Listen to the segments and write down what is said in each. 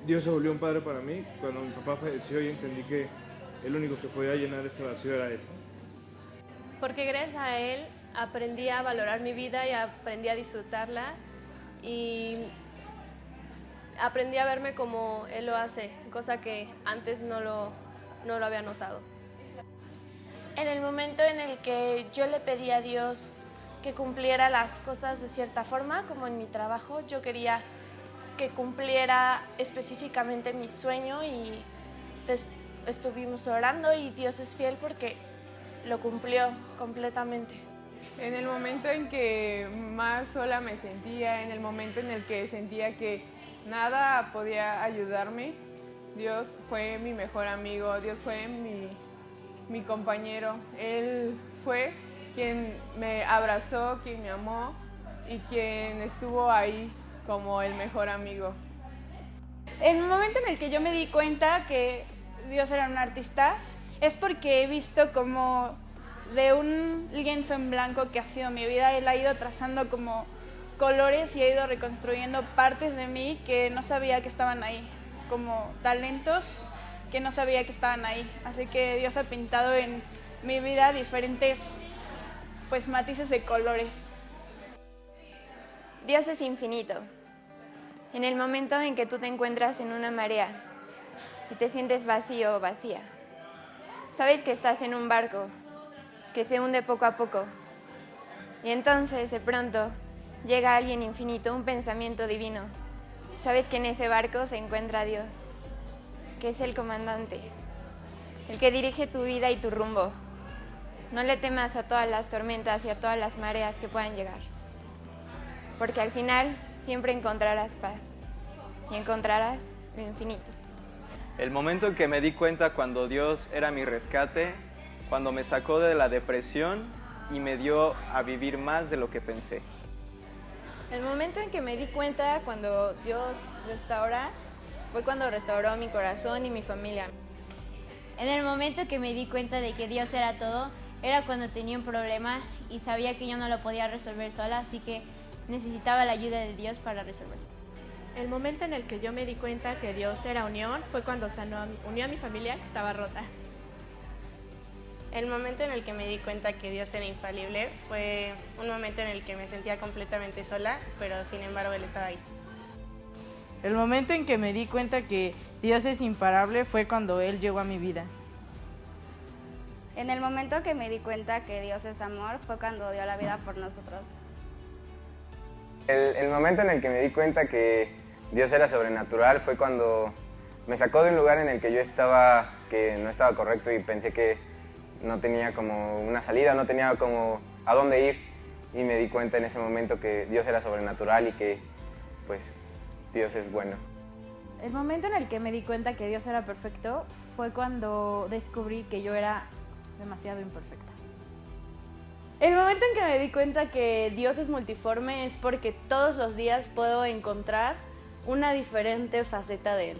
Dios se volvió un padre para mí cuando mi papá falleció y entendí que el único que podía llenar ese vacío era Él. Porque gracias a Él aprendí a valorar mi vida y aprendí a disfrutarla y aprendí a verme como Él lo hace, cosa que antes no lo había notado. En el momento en el que yo le pedí a Dios que cumpliera las cosas de cierta forma, como en mi trabajo, yo quería que cumpliera específicamente mi sueño y estuvimos orando y Dios es fiel porque lo cumplió completamente. En el momento en que más sola me sentía, en el momento en el que sentía que nada podía ayudarme, Dios fue mi mejor amigo, Dios fue mi compañero. Él fue quien me abrazó, quien me amó y quien estuvo ahí como el mejor amigo. En el momento en el que yo me di cuenta que Dios era un artista, es porque he visto como de un lienzo en blanco que ha sido mi vida, Él ha ido trazando como colores y ha ido reconstruyendo partes de mí que no sabía que estaban ahí, como talentos que no sabía que estaban ahí. Así que Dios ha pintado en mi vida diferentes matices de colores. Dios es infinito. En el momento en que tú te encuentras en una marea y te sientes vacío o vacía, sabes que estás en un barco que se hunde poco a poco. Y entonces, de pronto, llega alguien infinito, un pensamiento divino. Sabes que en ese barco se encuentra Dios, que es el comandante, el que dirige tu vida y tu rumbo. No le temas a todas las tormentas y a todas las mareas que puedan llegar, porque al final siempre encontrarás paz y encontrarás lo infinito. El momento en que me di cuenta cuando Dios era mi rescate, cuando me sacó de la depresión y me dio a vivir más de lo que pensé. El momento en que me di cuenta cuando Dios restaura fue cuando restauró mi corazón y mi familia. En el momento que me di cuenta de que Dios era todo, era cuando tenía un problema y sabía que yo no lo podía resolver sola, así que necesitaba la ayuda de Dios para resolverlo. El momento en el que yo me di cuenta que Dios era unión fue cuando unió a mi familia que estaba rota. El momento en el que me di cuenta que Dios era infalible fue un momento en el que me sentía completamente sola, pero sin embargo Él estaba ahí. El momento en que me di cuenta que Dios es imparable fue cuando Él llegó a mi vida. En el momento que me di cuenta que Dios es amor fue cuando dio la vida por nosotros. El momento en el que me di cuenta que Dios era sobrenatural fue cuando me sacó de un lugar en el que yo estaba, que no estaba correcto y pensé que no tenía como una salida, no tenía como a dónde ir y me di cuenta en ese momento que Dios era sobrenatural y que pues Dios es bueno. El momento en el que me di cuenta que Dios era perfecto fue cuando descubrí que yo era demasiado imperfecta. El momento en que me di cuenta que Dios es multiforme es porque todos los días puedo encontrar una diferente faceta de Él.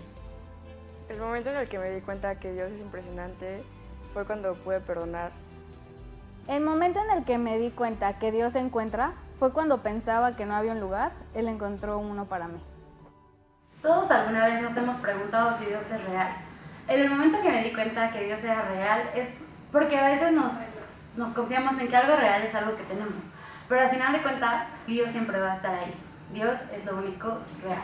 El momento en el que me di cuenta que Dios es impresionante fue cuando pude perdonar. El momento en el que me di cuenta que Dios se encuentra fue cuando pensaba que no había un lugar, Él encontró uno para mí. Todos alguna vez nos hemos preguntado si Dios es real. En el momento que me di cuenta que Dios era real es porque a veces nos confiamos en que algo real es algo que tenemos, pero al final de cuentas Dios siempre va a estar ahí. Dios es lo único real.